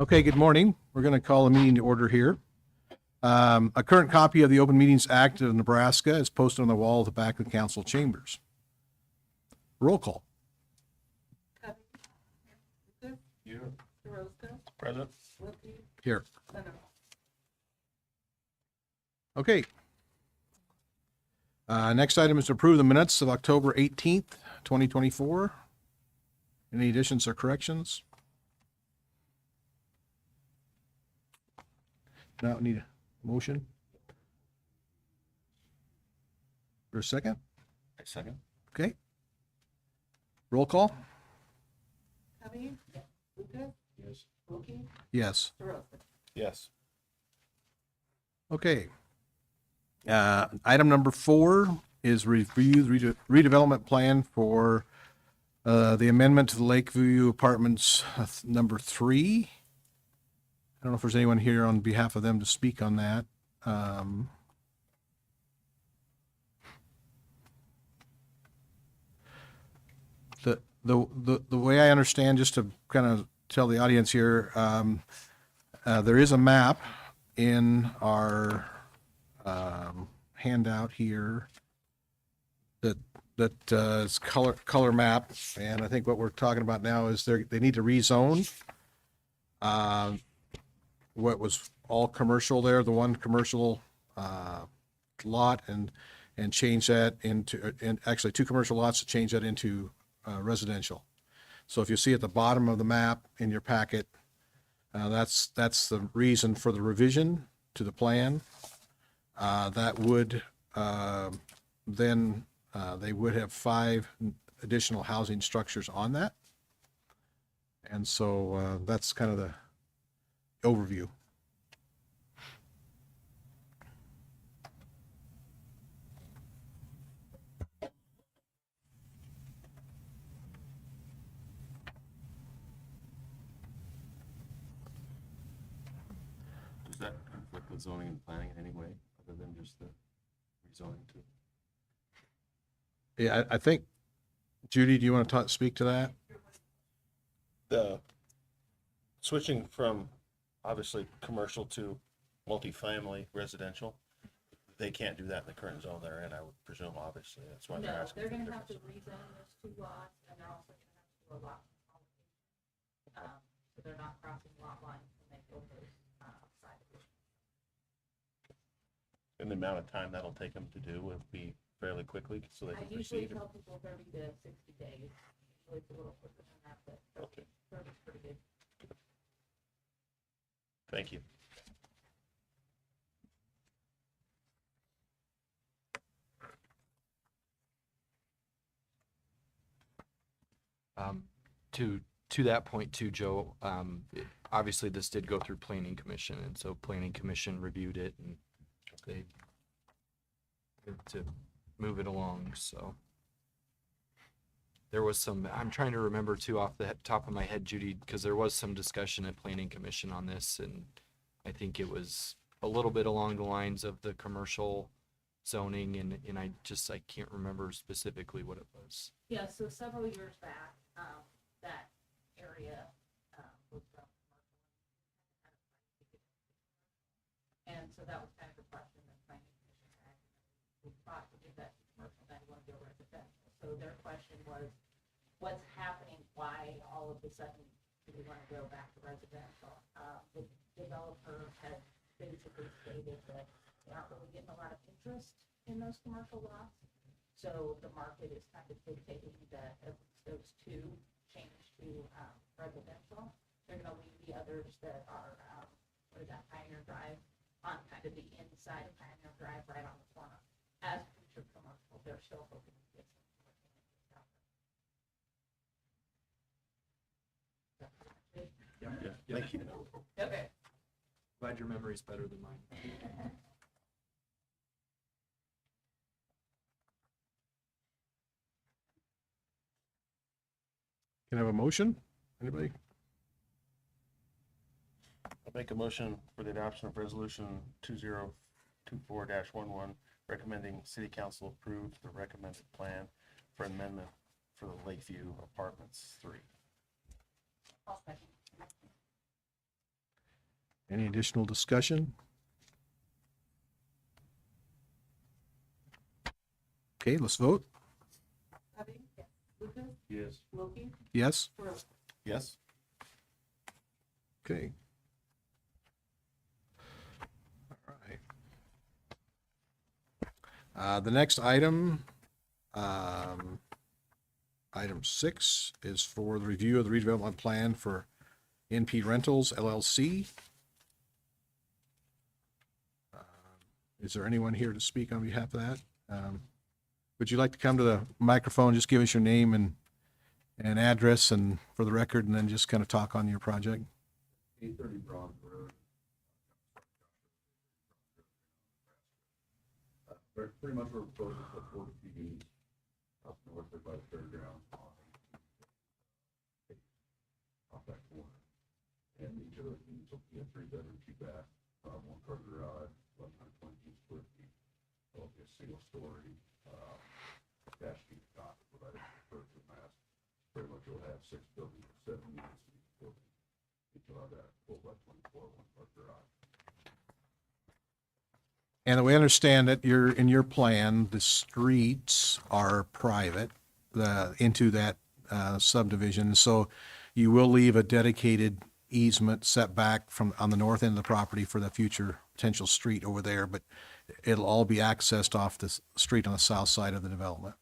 Okay, good morning. We're going to call a meeting to order here. A current copy of the Open Meetings Act of Nebraska is posted on the wall at the back of the council chambers. Roll call. Here. Present. Here. Okay. Next item is to approve the minutes of October 18th, 2024. Any additions or corrections? Now we need a motion. For a second? A second. Okay. Roll call? Covey? Lucas? Yes. Wilkie? Yes. DeRosa? Yes. Okay. Item number 4 is review the redevelopment plan for the amendment to the Lakeview Apartments number 3. I don't know if there's anyone here on behalf of them to speak on that. The way I understand, just to kind of tell the audience here, there is a map in our handout here that is color map, and I think what we're talking about now is they need to rezone what was all commercial there, the one commercial lot, and change that into, and actually 2 commercial lots to change that into residential. So if you see at the bottom of the map in your packet, that's the reason for the revision to the plan. That would then they would have 5 additional housing structures on that. And so that's kind of the overview. Does that conflict with zoning and planning in any way, other than just the rezoning to? Yeah, I think, Judy, do you want to speak to that? The switching from obviously commercial to multifamily residential, they can't do that in the current zone they're in, I would presume, obviously. That's why they're No, asking. they're for the gonna have to difference. rezone those 2 lots, and they're also gonna have to do a lot consolidation. So they're not crossing lot lines when they build those side additions. And the amount of time that'll take them to do would be fairly quickly, so they I can usually proceed. tell people 30 to 60 days. Usually it's a little quicker than that, but Okay, 30 is pretty good. thank you. To that point too, Joe, obviously this did go through planning commission, and so planning commission reviewed it and they good to move it along. So there was some, I'm trying to remember too off the top of my head, Judy, because there was some discussion at planning commission on this, and I think it was a little bit along the lines of the commercial zoning, and I can't remember specifically what it was. Yeah, so several years back, that area was from commercial. And so that was kind of the question that planning commission had. We thought to give that to commercial, then you want to go residential. So their question was, what's happening? Why all of a sudden do we want to go back to residential? The developer had basically stated that they aren't really getting a lot of interest in those commercial lots. So the market is kind of dictating that at least those 2 change to residential. They're going to leave the others that are, what is that, Pioneer Drive, on kind of the inside of Pioneer Drive, right on the corner. As future commercial, they're still hoping to get some commercial interest out there. Yeah, thank you. Okay. Glad your memory's better than mine. Can I have a motion? Anybody? I'll make a motion for the adoption of resolution 2024-11, recommending city council approve the recommended plan for amendment for the Lakeview Apartments 3. I'll second. Any additional discussion? Okay, let's vote. Lovey? Yes. Lucas? Yes. Wilkie? Yes? Brooks? Yes? Okay. All right. The next item, item 6, is for the review of the redevelopment plan for NP Rentals LLC. Is there anyone here to speak on behalf of that? Would you like to come to the microphone, just give us your name and address and for the record, and then just kind of talk on your project? 830 Bronze Road. Pretty much we're proposing to put 40 TVs up north there by the fairgrounds off that corner. And each of those units will be a 3-bedroom, 2-bath, 1-car garage, 122 square feet. So it'll be a single story, dash sheet dock provided for the mass. Pretty much you'll have 6 buildings, 7 units in each building. Each will have that 4x24 1-car garage. And the way I understand it, in your plan, the streets are private, into that subdivision. So you will leave a dedicated easement setback on the north end of the property for the future potential street over there, but it'll all be accessed off the street on the south side of the development.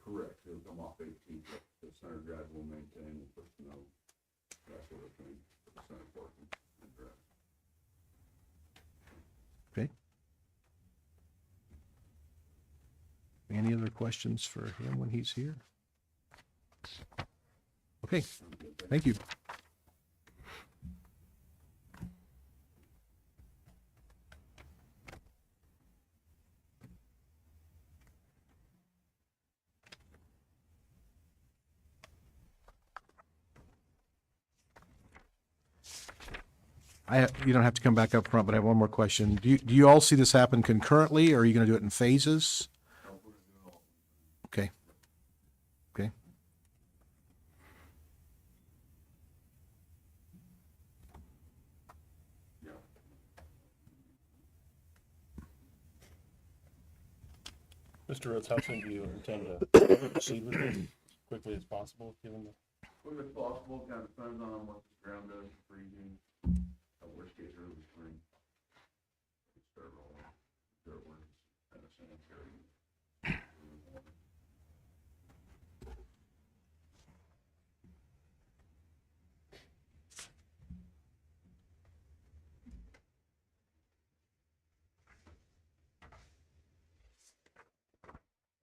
Correct, it'll come off 18th, the center drive will maintain, and put snow, that sort of thing, for the center parking and drive. Okay. Any other questions for him when he's here? Okay, thank you. You don't have to come back up front, but I have one more question. Do you all see this happen concurrently, or are you going to do it in phases? Okay. Okay. Mr. Rhodes, how soon do you intend to proceed with this? Quickly as possible, given the. Quick as possible, kind of depends on what the ground does, freezing, worst case early spring. Start rolling, dirt works, and a sanitary.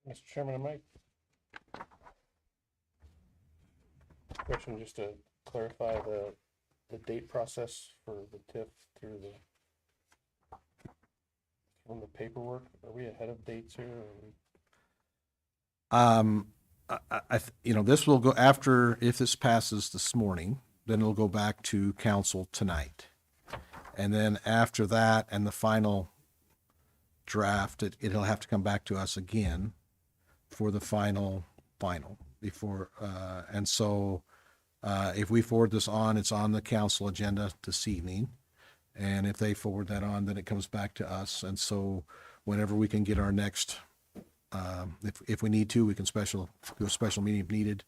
Mr. Chairman, I might. Question just to clarify the date process for the TIF through from the paperwork. Are we ahead of dates here? Or are we... This will go after, if this passes this morning, then it'll go back to council tonight. And then after that and the final draft, it'll have to come back to us again for the final before, and so if we forward this on, it's on the council agenda this evening. And if they forward that on, then it comes back to us. And so whenever we can get our next, if we need to, we can do a special meeting if needed,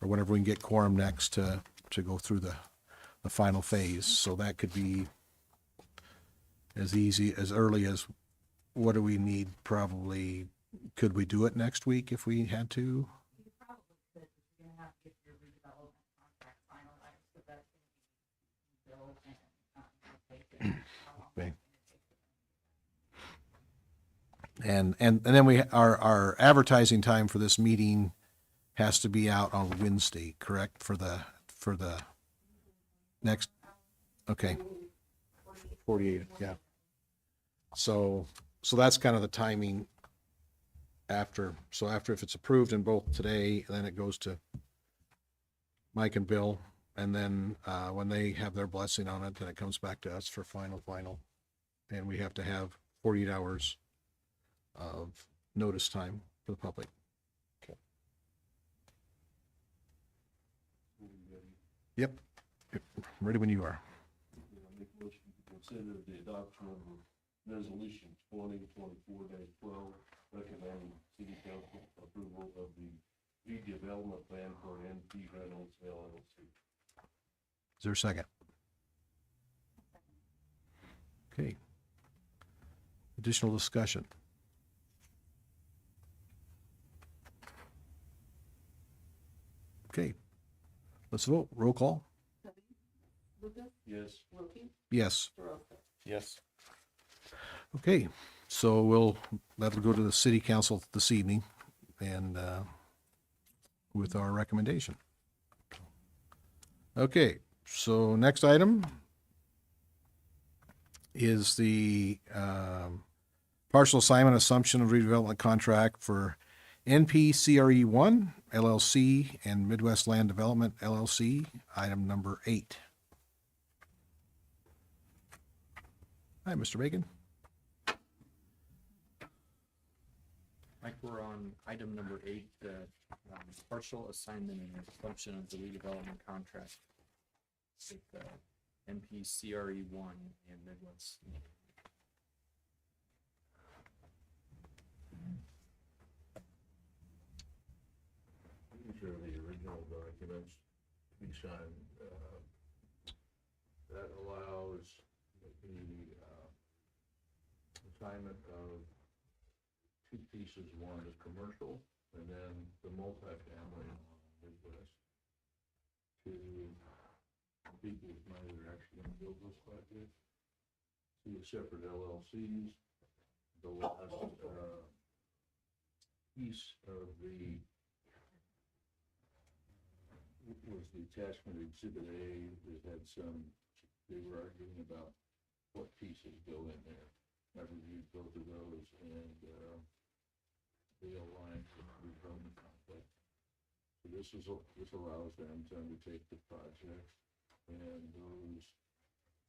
or whenever we can get quorum next to go through the final phase. So that could be as early as, what do we need? Probably, could we do it next week if we had to? You probably could, but you're gonna have to get your redevelopment contract finalized, so that's gonna be billed and, how long Okay. that's gonna take. And then our advertising time for this meeting has to be out on Wednesday, correct? For the next, okay. 48, yeah. So that's kind of the timing after, if it's approved in both today, then it goes to Mike and Bill, and then when they have their blessing on it, then it comes back to us for final, and we have to have 48 hours of notice time for the public. Yep. Ready when you are. Make a motion to go consider the adoption of resolution 2024-12, recommending city council approval of the redevelopment plan for NP Reynolds LLC. Is there a second? Okay. Additional discussion. Okay, let's vote. Roll call. Lucas, Yes. Wilkie, Yes. Roseman. Yes. Okay, so that'll go to the city council this evening and with our recommendation. Okay, so next item is the partial assignment assumption of redevelopment contract for NPCRE 1 LLC and Midwest Land Development LLC, item number 8. Hi, Mr. Bacon. Mike, we're on item number 8, the partial assignment and assumption of the redevelopment contract with NPCRE 1 and Midwest. These are the original documents to be signed. That allows the assignment of two pieces. One is commercial, and then the multifamily on Midwest to people with money that are actually going to build those projects. Two separate LLCs. The last piece of the was the attachment exhibit A that had they were arguing about what pieces go in there. I reviewed both of those and they align with the redevelopment complex. So this allows them to undertake the project, and those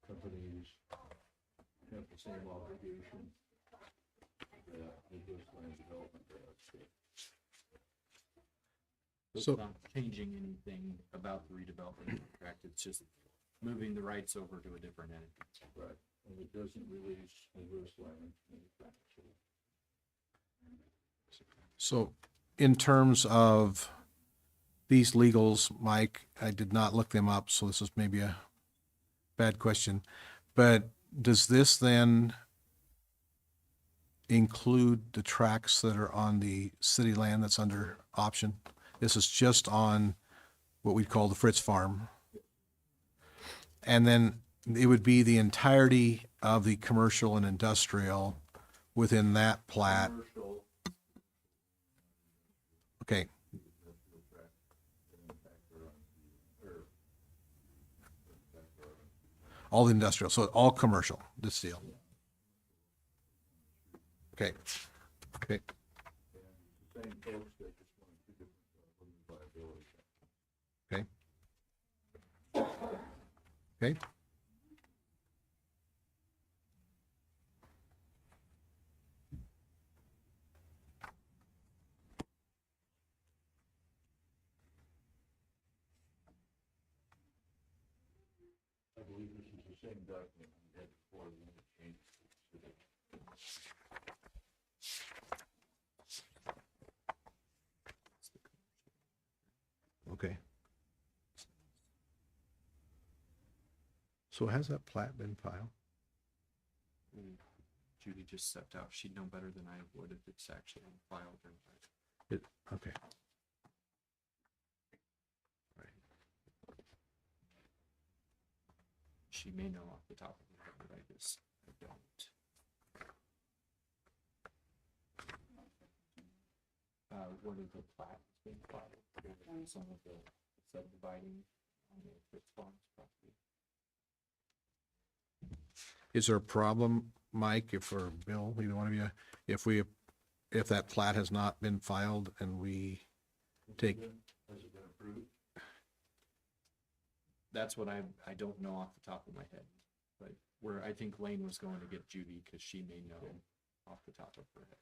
companies have the same obligation that Midwest Land Development does. So it's not changing anything about the redevelopment contract, it's just moving the rights over to a different entity. Right, and it doesn't release Midwest Land. So in terms of these legals, Mike, I did not look them up, so this is maybe a bad question. But does this then include the tracks that are on the city land that's under option? This is just on what we'd call the Fritz Farm. And then it would be the entirety of the commercial and industrial within that plat. Commercial, Okay, all the industrial, so all commercial, this deal. Okay, okay, the same folks that just want two different limited liability. okay. Okay, I believe this is the same document we had before, we only changed it. okay. So has that plat been filed? Judy just stepped out, she'd know better than I would if it's actually filed or not. Okay. She may know off the top of her head, but I guess I don't. What is the plat that's been filed? Some of the subdividing on the Fritz Farms property. Is there a problem, Mike, or Bill, either one of you, if that plat has not been filed and we take, Has it been approved? That's what I don't know off the top of my head, but where I think Lane was going to get Judy, because she may know off the top of her head.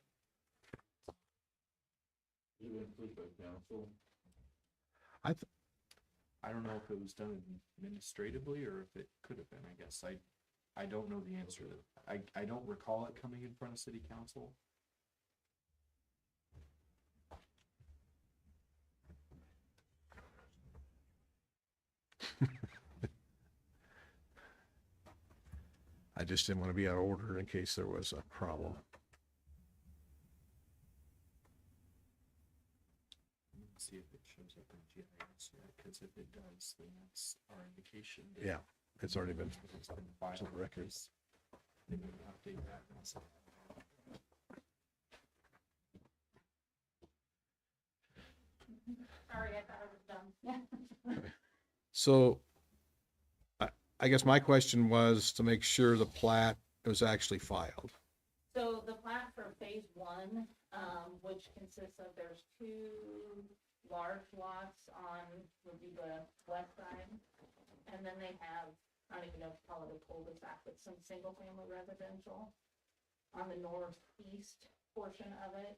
Has it been approved by council? I don't know if it was done administratively or if it could have been, I guess. I don't know the answer to that. I don't recall it coming in front of city council. I just didn't want to be out of order in case there was a problem. See if it shows up in GIS yet, because if it does, then that's our indication. Yeah, it's already been, It's been filed. on record. They need to update that. and so- Sorry, I thought I was done. so I guess my question was to make sure the plat was actually filed. So the plat for phase one, which consists of, there's two large lots on, would be the west side. And then they have, I don't even know if you call it a cul-de-sac, but some single-family residential on the northeast portion of it.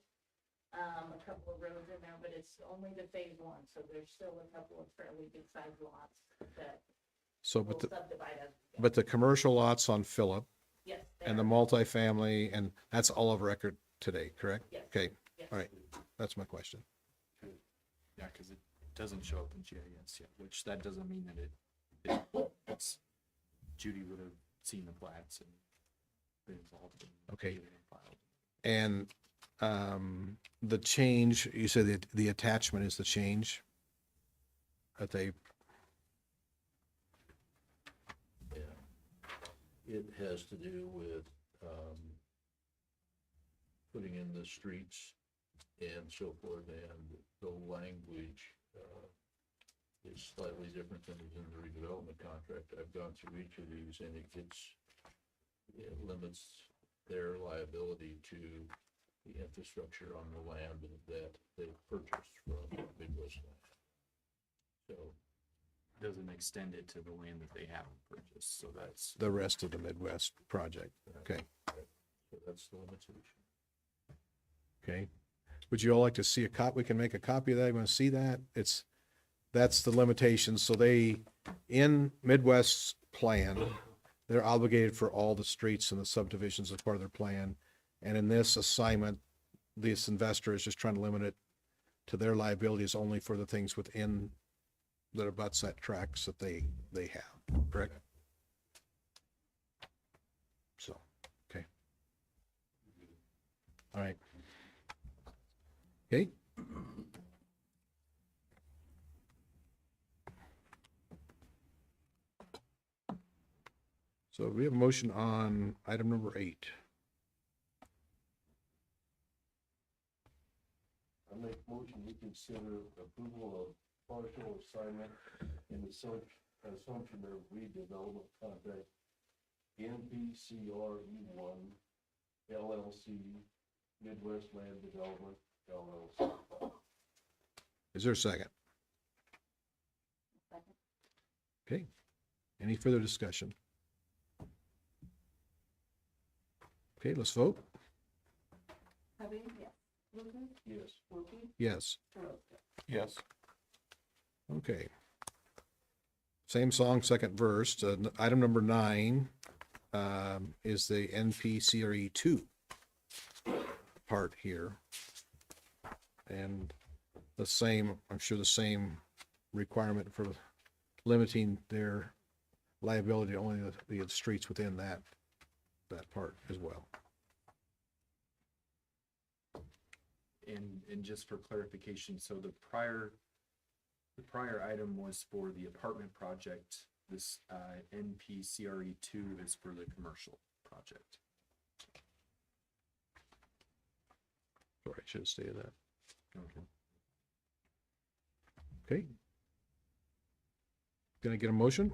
A couple of roads in there, but it's only the phase one, so there's still a couple of fairly good-sized lots that So, will but the, subdivide as. we go. but the commercial lots on Phillip Yes. and the there. multifamily, and that's all of record today, correct? Yes. Okay, Yes. all right, that's my question. Yeah, because it doesn't show up in GIS yet, which that doesn't mean that it's, Judy would have seen the plats and been involved in. Okay. getting them filed. And the change, you said that the attachment is the change that they, Yeah. It has to do with, putting in the streets and so forth, and the language, is slightly different than is in the redevelopment contract. I've gone through each of these, and it limits their liability to the infrastructure on the land that they purchased from Midwest Land. So, Doesn't extend it to the land that they haven't purchased, so that's. the rest of the Midwest project, okay, so that's the limitation. okay. Would you all like to see a cop, we can make a copy of that, you want to see that? That's the limitation, so they, in Midwest's plan, they're obligated for all the streets and the subdivisions as part of their plan. And in this assignment, this investor is just trying to limit it to their liabilities only for the things within that abuts that tracks that they have, correct? So, okay. All right. Okay. So we have a motion on item number 8. I make motion, we consider approval of partial assignment and assumption of redevelopment contract, NPCRE1 LLC, Midwest Land Development LLC. Is there a second? Second. Okay. Any further discussion? Okay, let's vote. Covey? Yes. Lucas? Yes. Wilkie? Yes. Roscoe? Yes. Okay. Same song, second verse. Item number 9 is the NPCRE 2 part here. And the same, I'm sure the same requirement for limiting their liability to only the streets within that part as well. And just for clarification, so the prior item was for the apartment project. This NPCRE 2 is for the commercial project. Sorry, I should have stated that. Okay. Okay. Can I get a motion?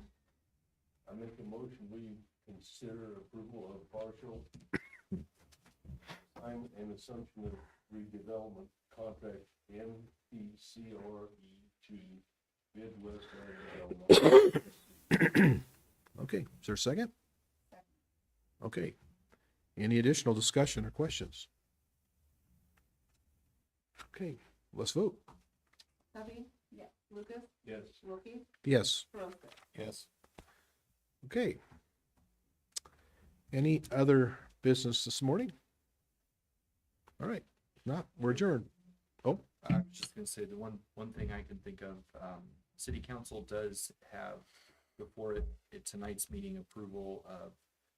I make a motion, we consider approval of partial time and assumption of redevelopment contract NPCRE2 Midwest Land Development. Okay, is there a second? Okay. Any additional discussion or questions? Okay, let's vote. Covey? Yes. Lucas? Yes. Wilkie? Yes. Roscoe? Yes. Okay. Any other business this morning? All right, if not, we're adjourned. Oh, I was just gonna say, the one thing I can think of, city council does have before it, at tonight's meeting, approval of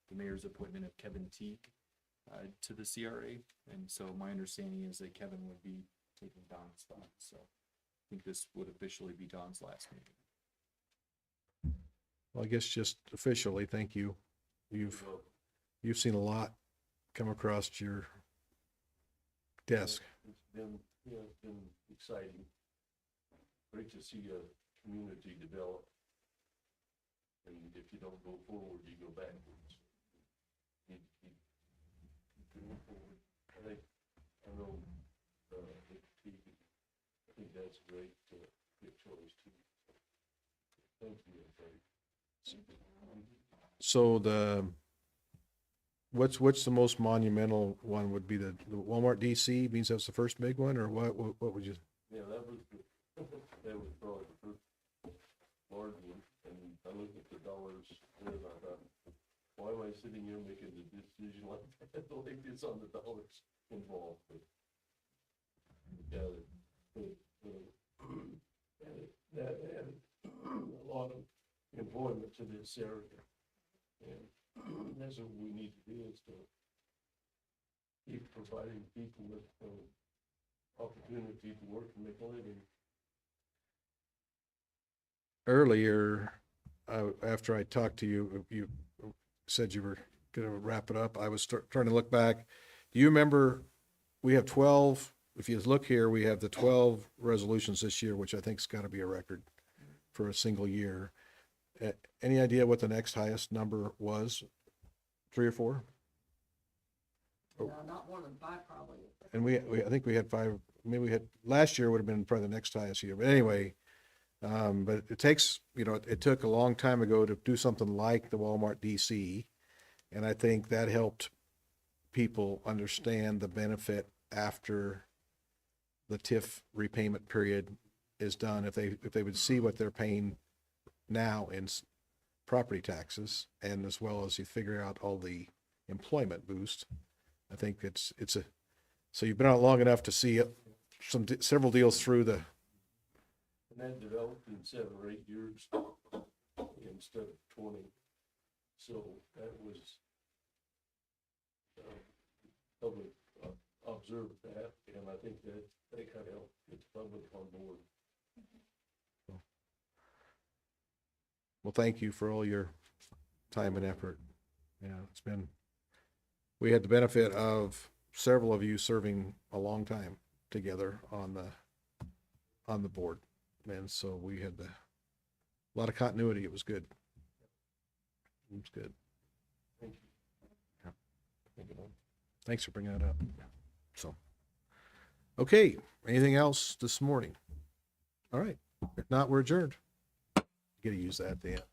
the mayor's appointment of Kevin Teague to the CRA. And so my understanding is that Kevin would be taking Don's spot. So I think this would officially be Don's last meeting. well, I guess just officially, thank you. You've seen a lot come across your desk. It's been, it's been exciting. Great to see a community develop. And if you don't go forward, you go backwards. You keep moving forward. I know, I think that's a great, good choice too. Thank you, everybody. So what's the most monumental one would be the Walmart DC, means that's the first big one, or what would you? Yeah, that was probably the first large one, and I looked at the dollars there, and I thought, why am I sitting here making the decision like that, like it's on the dollars involved, but yeah, that added a lot of employment to this area, and that's what we need to do, is to keep providing people with opportunity to work and make a living. Earlier, after I talked to you, you said you were gonna wrap it up. I was trying to look back. Do you remember, we have 12, if you look here, we have the 12 resolutions this year, which I think's gotta be a record for a single year. Any idea what the next highest number was? 3 or 4? Not more than 5 probably. And I think we had 5, maybe we had, last year would have been probably the next highest year, but anyway. But it takes, it took a long time ago to do something like the Walmart DC. And I think that helped people understand the benefit after the TIF repayment period is done. If they would see what they're paying now in property taxes, and as well as you figure out all the employment boost, I think so you've been out long enough to see several deals through the. And that developed in 7 or 8 years instead of 20. So that was, public observed that, and I think that they kind of helped get the public on board. Well, thank you for all your time and effort. Yeah, we had the benefit of several of you serving a long time together on the board. And so we had a lot of continuity. It was good. It was good. Thank you. Yeah. Thanks for bringing that up. So, okay, anything else this morning? All right, if not, we're adjourned. You gotta use that at the end.